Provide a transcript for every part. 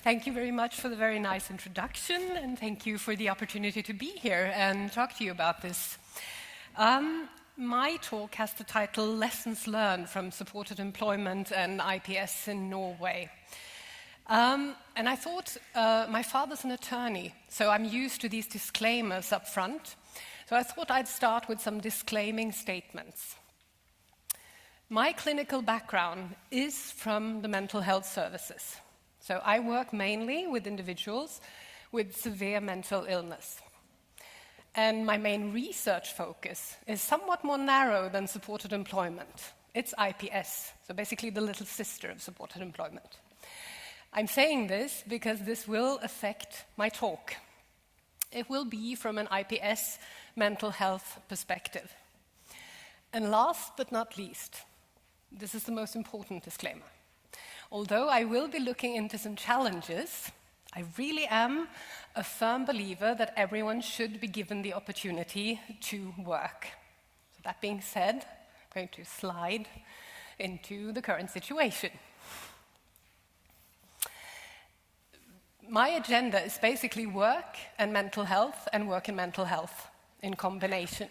Thank you very much for the very nice introduction, and thank you for the opportunity to be here and talk to you about this. My talk has the title Lessons Learned from Supported Employment and IPS in Norway. And I thought, my father's an attorney, so I'm used to these disclaimers up front. So I thought I'd start with some disclaiming statements. My clinical background is from the mental health services. So I work mainly with individuals with severe mental illness. And my main research focus is somewhat more narrow than supported employment. It's IPS, so basically the little sister of supported employment. I'm saying this because this will affect my talk. It will be from an IPS mental health perspective. And last but not least, this is the most important disclaimer. Although I will be looking into some challenges, I really am a firm believer that everyone should be given the opportunity to work. So that being said, I'm going to slide into the current situation. My agenda is basically work and mental health and work and mental health in combination.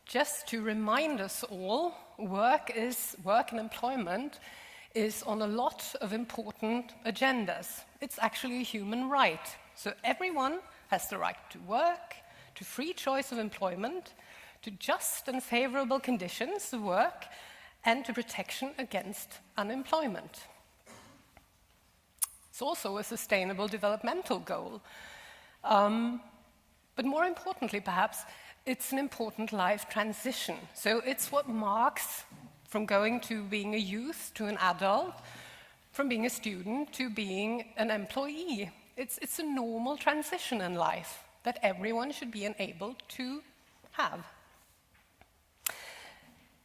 Just to remind us all, work and employment is on a lot of important agendas. It's actually a human right. So everyone has the right to work, to free choice of employment, to just and favorable conditions of work, and to protection against unemployment. It's also a sustainable developmental goal. But more importantly, perhaps, it's an important life transition. So it's what marks from going to being a youth to an adult, from being a student to being an employee. It's a normal transition in life that everyone should be enabled to have.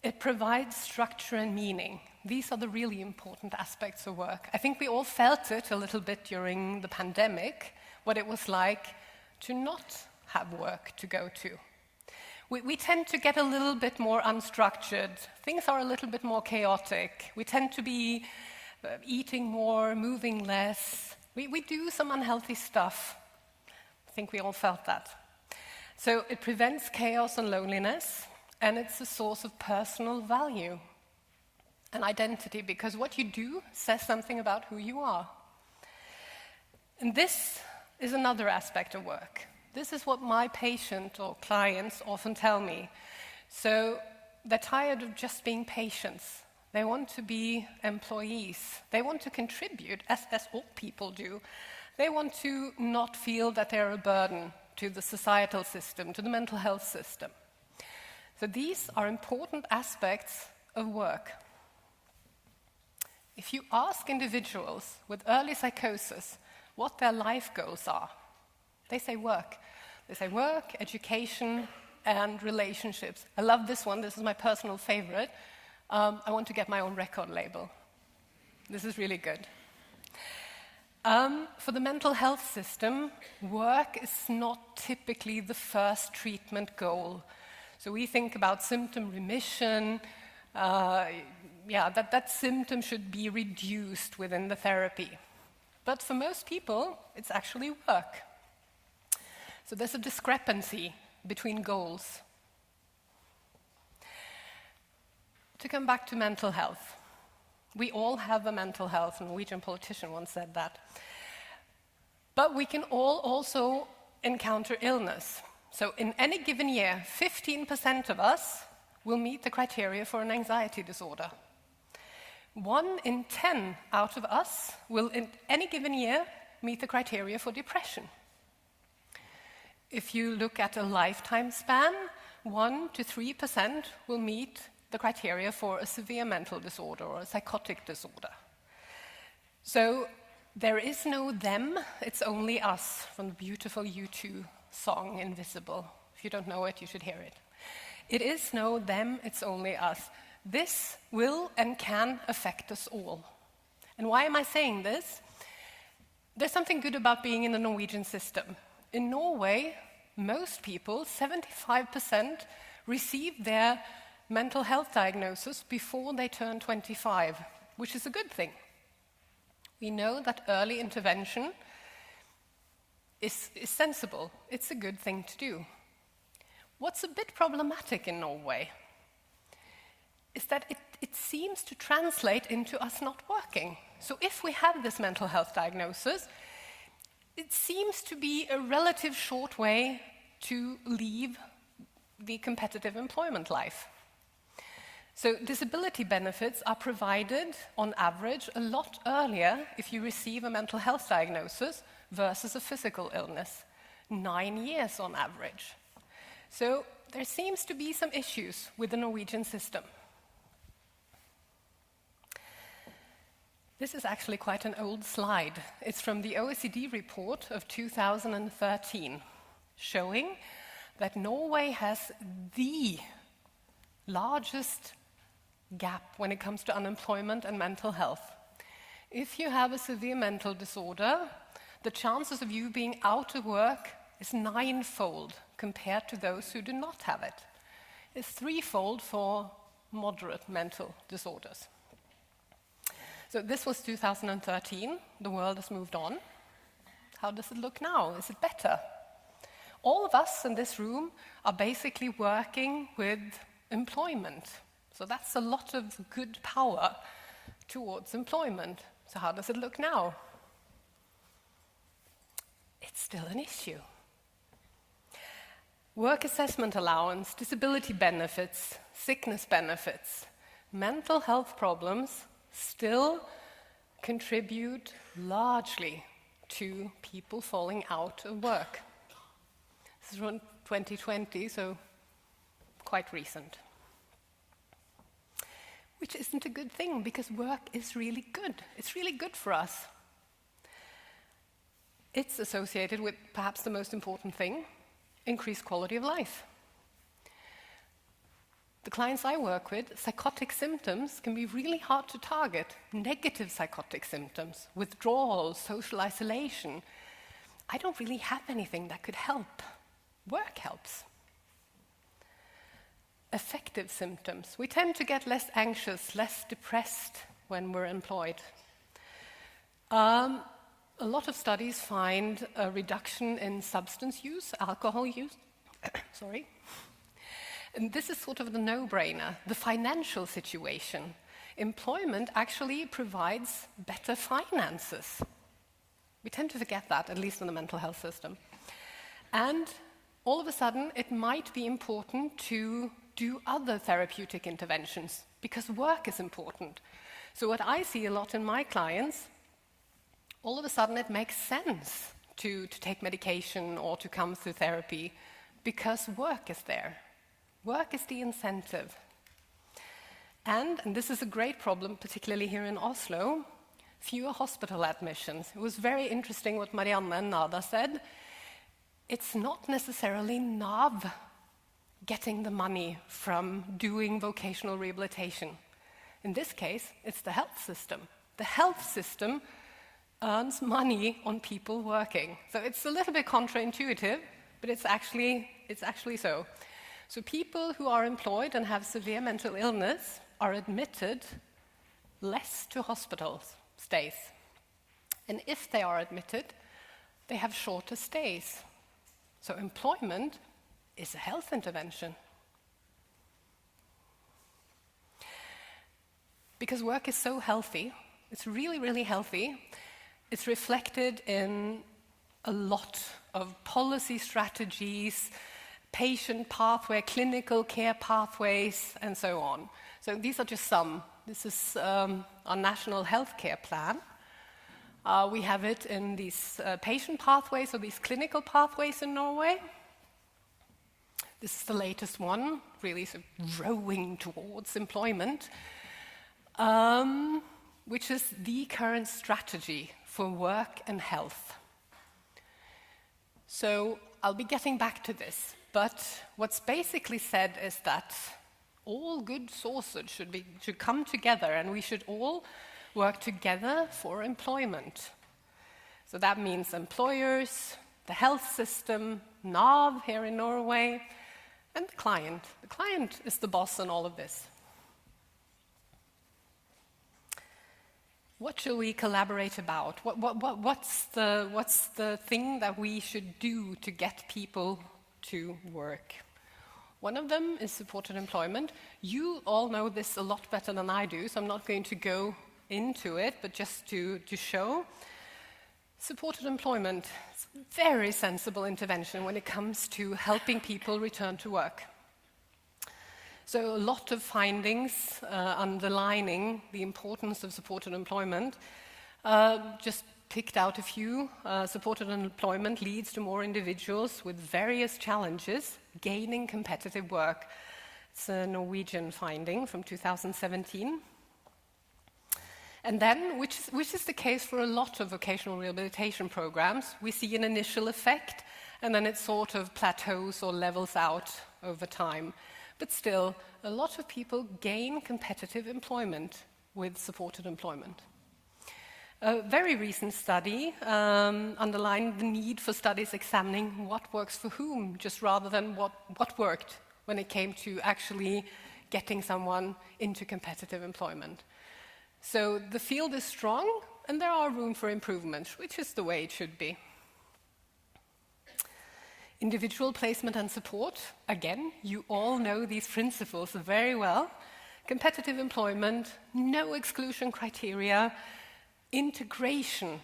It provides structure and meaning. These are the really important aspects of work. I think we all felt it a little bit during the pandemic, what it was like to not have work to go to. We tend to get a little bit more unstructured. Things are a little bit more chaotic. We tend to be eating more, moving less. We do some unhealthy stuff. I think we all felt that. So it prevents chaos and loneliness, and it's a source of personal value and identity, because what you do says something about who you are. And this is another aspect of work. This is what my patient or clients often tell me. So they're tired of just being patients. They want to be employees. They want to contribute, as all people do. They want to not feel that they're a burden to the societal system, to the mental health system. So these are important aspects of work. If you ask individuals with early psychosis what their life goals are, they say work. They say work, education, and relationships. I love this one. This is my personal favorite. I want to get my own record label. This is really good. For the mental health system, work is not typically the first treatment goal. So we think about symptom remission. That symptom should be reduced within the therapy. But for most people, it's actually work. So there's a discrepancy between goals. To come back to mental health. We all have a mental health. A Norwegian politician once said that. But we can all also encounter illness. So in any given year, 15% of us will meet the criteria for an anxiety disorder. 1 in 10 out of us will in any given year meet the criteria for depression. If you look at a lifetime span, 1 to 3% will meet the criteria for a severe mental disorder or a psychotic disorder. So there is no them, it's only us, from the beautiful U2 song, Invisible. If you don't know it, you should hear it. It is no them, it's only us. This will and can affect us all. And why am I saying this? There's something good about being in the Norwegian system. In Norway, most people, 75%, receive their mental health diagnosis before they turn 25, which is a good thing. We know that early intervention is sensible. It's a good thing to do. What's a bit problematic in Norway is that it seems to translate into us not working. So if we have this mental health diagnosis, it seems to be a relative short way to leave the competitive employment life. So disability benefits are provided on average a lot earlier if you receive a mental health diagnosis versus a physical illness, 9 years on average. So there seems to be some issues with the Norwegian system. This is actually quite an old slide. It's from the OECD report of 2013, showing that Norway has the largest gap when it comes to unemployment and mental health. If you have a severe mental disorder, the chances of you being out of work is 9-fold compared to those who do not have it. It's 3-fold for moderate mental disorders. So this was 2013. The world has moved on. How does it look now? Is it better? All of us in this room are basically working with employment. So that's a lot of good power towards employment. So how does it look now? It's still an issue. Work assessment allowance, disability benefits, sickness benefits, mental health problems still contribute largely to people falling out of work. This is from 2020, so quite recent. Which isn't a good thing, because work is really good. It's really good for us. It's associated with perhaps the most important thing, increased quality of life. The clients I work with, psychotic symptoms can be really hard to target. Negative psychotic symptoms, withdrawal, social isolation. I don't really have anything that could help. Work helps. Affective symptoms. We tend to get less anxious, less depressed when we're employed. A lot of studies find a reduction in substance use, alcohol use. Sorry. And this is sort of the no-brainer, the financial situation. Employment actually provides better finances. We tend to forget that, at least in the mental health system. And all of a sudden, it might be important to do other therapeutic interventions, because work is important. So what I see a lot in my clients, all of a sudden it makes sense to take medication or to come through therapy, because work is there. Work is the incentive. And this is a great problem, particularly here in Oslo, fewer hospital admissions. It was very interesting what Marianne and Nada said. It's not necessarily NAV getting the money from doing vocational rehabilitation. In this case, it's the health system. The health system earns money on people working. So it's a little bit counterintuitive, but it's actually so. So people who are employed and have severe mental illness are admitted less to hospital stays. And if they are admitted, they have shorter stays. So employment is a health intervention. Because work is so healthy, it's really, really healthy, it's reflected in a lot of policy strategies, patient pathway, clinical care pathways, and so on. So these are just some. This is our national healthcare plan. We have it in these patient pathways, or these clinical pathways in Norway. This is the latest one, really sort of rowing towards employment, which is the current strategy for work and health. So I'll be getting back to this. But what's basically said is that all good sources should come together, and we should all work together for employment. So that means employers, the health system, NAV here in Norway, and the client. The client is the boss in all of this. What shall we collaborate about? What's the thing that we should do to get people to work? One of them is supported employment. You all know this a lot better than I do, so I'm not going to go into it, but just to show. Supported employment is a very sensible intervention when it comes to helping people return to work. So a lot of findings underlining the importance of supported employment. Just picked out a few. Supported employment leads to more individuals with various challenges gaining competitive work. It's a Norwegian finding from 2017. And then, which is the case for a lot of vocational rehabilitation programs, we see an initial effect, and then it sort of plateaus or levels out over time. But still, a lot of people gain competitive employment with supported employment. A very recent study underlined the need for studies examining what works for whom, just rather than what worked when it came to actually getting someone into competitive employment. So the field is strong, and there are room for improvement, which is the way it should be. Individual placement and support, again, you all know these principles very well. Competitive employment, no exclusion criteria, integration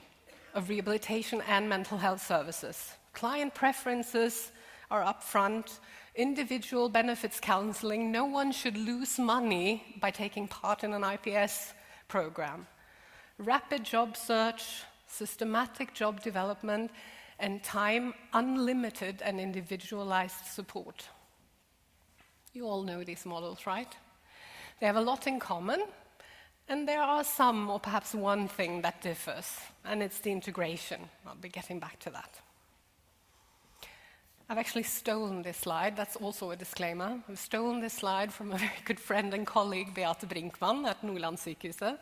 of rehabilitation and mental health services. Client preferences are upfront, individual benefits counseling, no one should lose money by taking part in an IPS program. Rapid job search, systematic job development, and time unlimited and individualized support. You all know these models, right? They have a lot in common, and there are some, or perhaps one thing that differs, and it's the integration. I'll be getting back to that. I've actually stolen this slide. That's also a disclaimer. I've stolen this slide from a very good friend and colleague, Beate Brinkmann at Nordlandssykehuset,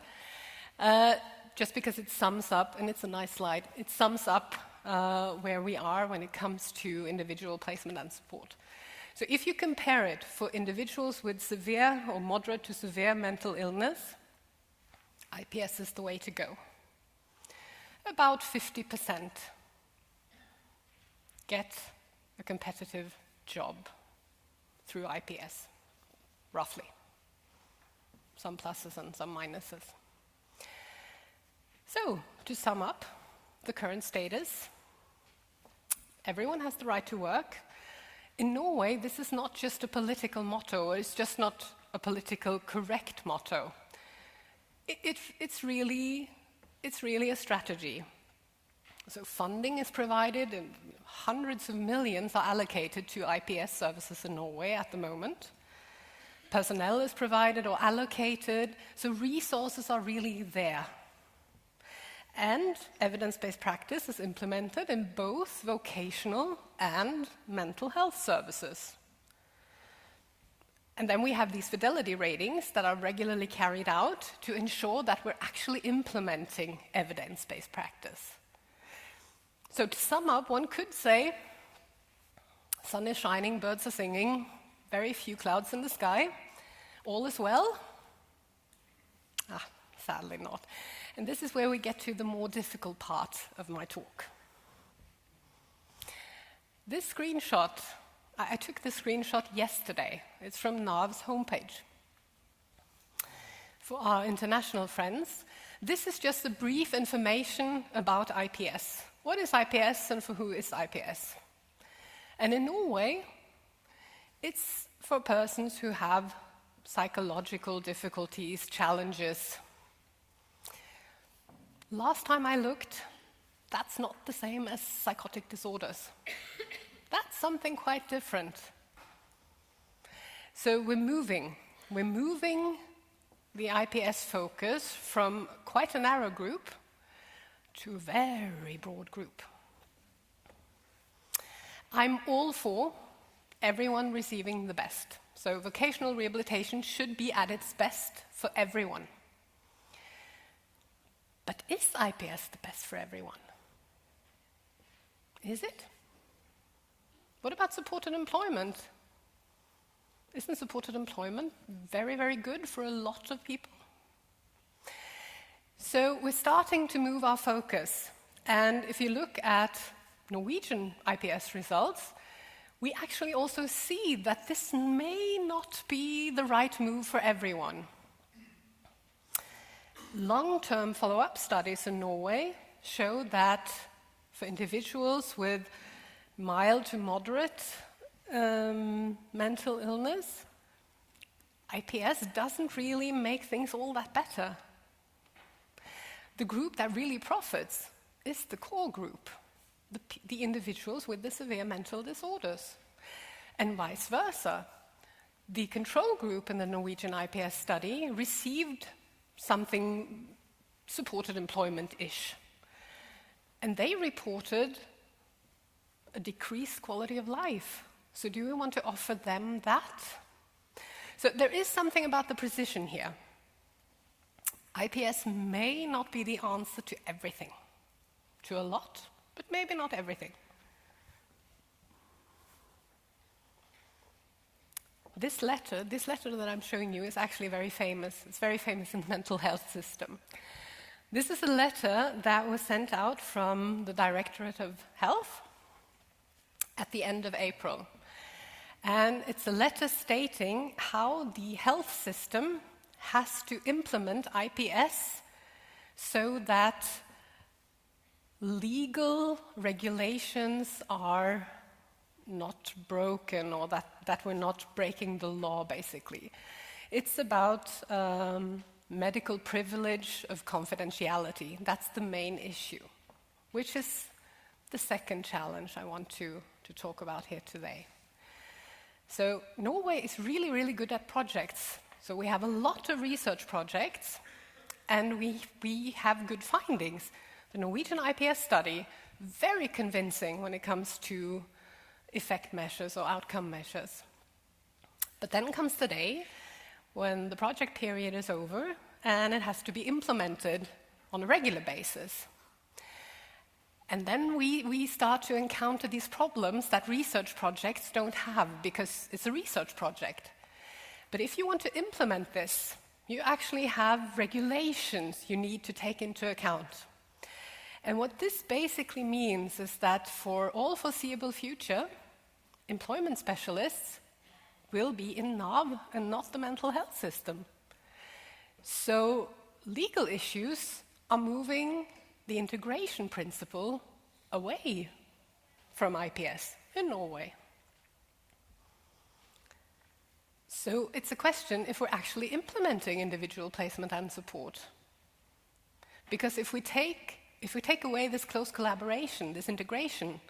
just because it sums up, and it's a nice slide, it sums up where we are when it comes to individual placement and support. So if you compare it for individuals with severe or moderate to severe mental illness, IPS is the way to go. About 50% get a competitive job through IPS, roughly. Some pluses and some minuses. So, to sum up the current status, everyone has the right to work. In Norway, this is not just a political motto, it's just not a political correct motto. It's really a strategy. So funding is provided, and hundreds of millions are allocated to IPS services in Norway at the moment. Personnel is provided or allocated, so resources are really there. And evidence-based practice is implemented in both vocational and mental health services. And then we have these fidelity ratings that are regularly carried out to ensure that we're actually implementing evidence-based practice. So to sum up, one could say, sun is shining, birds are singing, very few clouds in the sky, all is well? Sadly not. And this is where we get to the more difficult part of my talk. This screenshot, I took this screenshot yesterday. It's from NAV's homepage. For our international friends, this is just a brief information about IPS. What is IPS and for who is IPS? And in Norway, it's for persons who have psychological difficulties, challenges. Last time I looked, that's not the same as psychotic disorders. That's something quite different. So we're moving the IPS focus from quite a narrow group to a very broad group. I'm all for everyone receiving the best. So vocational rehabilitation should be at its best for everyone. But is IPS the best for everyone? Is it? What about supported employment? Isn't supported employment very, very good for a lot of people? So we're starting to move our focus. And if you look at Norwegian IPS results, we actually also see that this may not be the right move for everyone. Long-term follow-up studies in Norway show that for individuals with mild to moderate mental illness, IPS doesn't really make things all that better. The group that really profits is the core group, the individuals with the severe mental disorders, and vice versa. The control group in the Norwegian IPS study received something supported employment-ish, and they reported a decreased quality of life. So do we want to offer them that? So there is something about the precision here. IPS may not be the answer to everything. To a lot, but maybe not everything. This letter that I'm showing you is actually very famous. It's very famous in the mental health system. This is a letter that was sent out from the Directorate of Health at the end of April. And it's a letter stating how the health system has to implement IPS so that legal regulations are not broken, or that we're not breaking the law, basically. It's about medical privilege of confidentiality. That's the main issue, which is the second challenge I want to talk about here today. So Norway is really, really good at projects. So we have a lot of research projects, and we have good findings. The Norwegian IPS study, very convincing when it comes to effect measures or outcome measures. But then comes the day when the project period is over and it has to be implemented on a regular basis. And then we start to encounter these problems that research projects don't have because it's a research project. But if you want to implement this, you actually have regulations you need to take into account. And what this basically means is that for all foreseeable future, employment specialists will be in NAV and not the mental health system. So legal issues are moving the integration principle away from IPS in Norway. So it's a question if we're actually implementing individual placement and support. Because if we take away this close collaboration, this integration,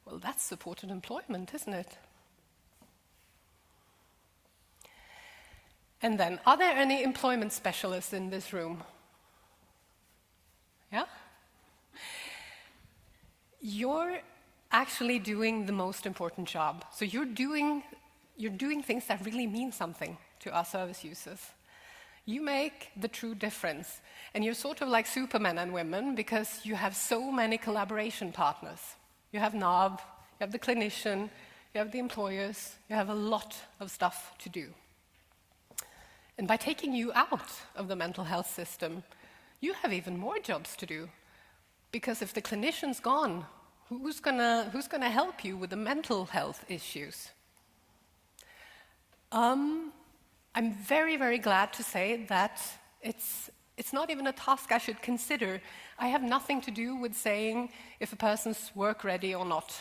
well, that's supported employment, isn't it? And then, are there any employment specialists in this room? Yeah? You're actually doing the most important job. So you're doing things that really mean something to our service users. You make the true difference. And you're sort of like supermen and women because you have so many collaboration partners. You have NAV, you have the clinician, you have the employers, you have a lot of stuff to do. And by taking you out of the mental health system, you have even more jobs to do. Because if the clinician's gone, who's gonna help you with the mental health issues? I'm very, very glad to say that it's not even a task I should consider. I have nothing to do with saying if a person's work ready or not.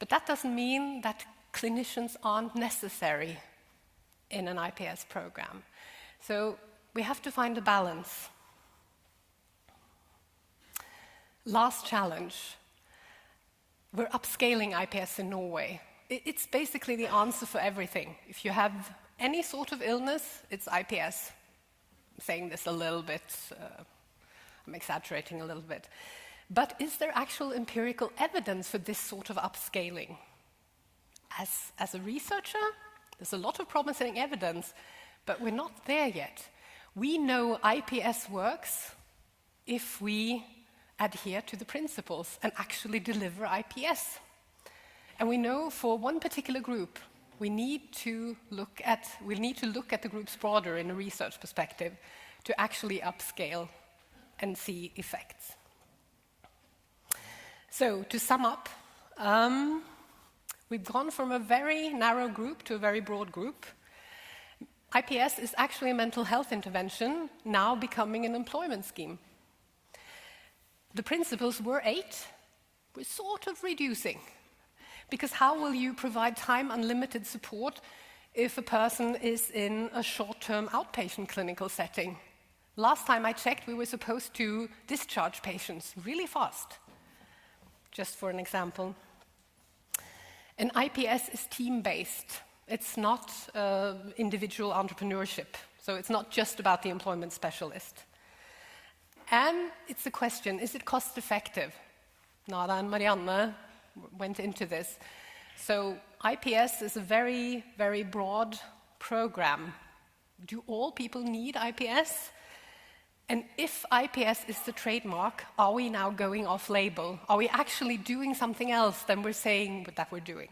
But that doesn't mean that clinicians aren't necessary in an IPS program. So we have to find a balance. Last challenge. We're upscaling IPS in Norway. It's basically the answer for everything. If you have any sort of illness, it's IPS. I'm saying this a little bit, I'm exaggerating a little bit. But is there actual empirical evidence for this sort of upscaling? As a researcher, there's a lot of promising evidence, but we're not there yet. We know IPS works if we adhere to the principles and actually deliver IPS. And we know for one particular group, we need to look at the groups broader in a research perspective to actually upscale and see effects. So, to sum up, we've gone from a very narrow group to a very broad group. IPS is actually a mental health intervention, now becoming an employment scheme. The principles were 8, we're sort of reducing. Because how will you provide time-unlimited support if a person is in a short-term outpatient clinical setting? Last time I checked, we were supposed to discharge patients really fast, just for an example. And IPS is team-based. It's not individual entrepreneurship, so it's not just about the employment specialist. And it's a question, is it cost-effective? Nada and Marianne went into this. So IPS is a very, very broad program. Do all people need IPS? And if IPS is the trademark, are we now going off-label? Are we actually doing something else than we're saying that we're doing?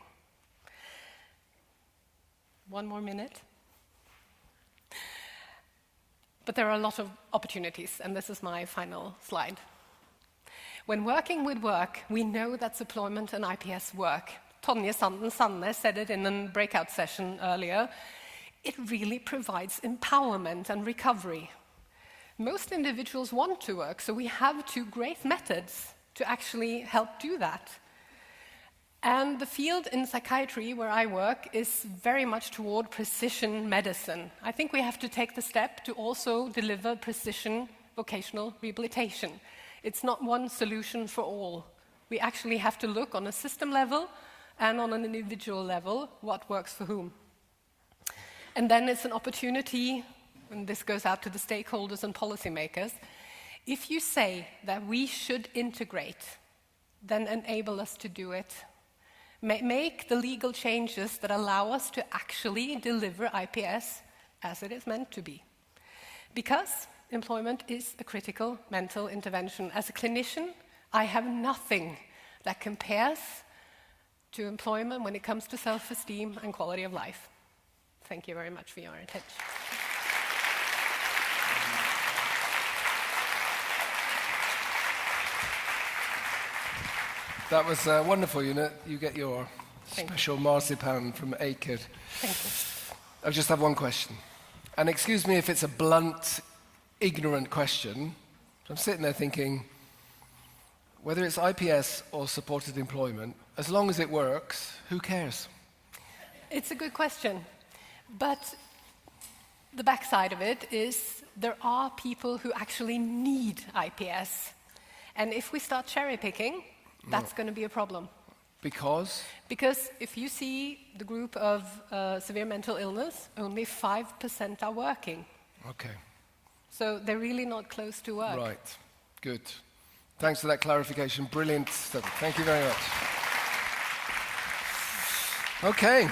1 more minute. But there are a lot of opportunities, and this is my final slide. When working with work, we know that deployment and IPS work. Tonje Sanne said it in a breakout session earlier. It really provides empowerment and recovery. Most individuals want to work, so we have 2 great methods to actually help do that. And the field in psychiatry where I work is very much toward precision medicine. I think we have to take the step to also deliver precision vocational rehabilitation. It's not one solution for all. We actually have to look on a system level and on an individual level what works for whom. And then it's an opportunity, and this goes out to the stakeholders and policymakers, if you say that we should integrate, then enable us to do it. Make the legal changes that allow us to actually deliver IPS as it is meant to be. Because employment is a critical mental intervention. As a clinician, I have nothing that compares to employment when it comes to self-esteem and quality of life. Thank you very much for your attention. That was wonderful, Unit. You get your special marzipan from Akid. Thank you. I just have one question. And excuse me if it's a blunt, ignorant question. I'm sitting there thinking, whether it's IPS or supported employment, as long as it works, who cares? It's a good question. But the backside of it is there are people who actually need IPS. And if we start cherry-picking, that's going to be a problem. Because? Because if you see the group of severe mental illness, only 5% are working. Okay. So they're really not close to work. Right. Good. Thanks for that clarification. Brilliant stuff. Thank you very much. Okay.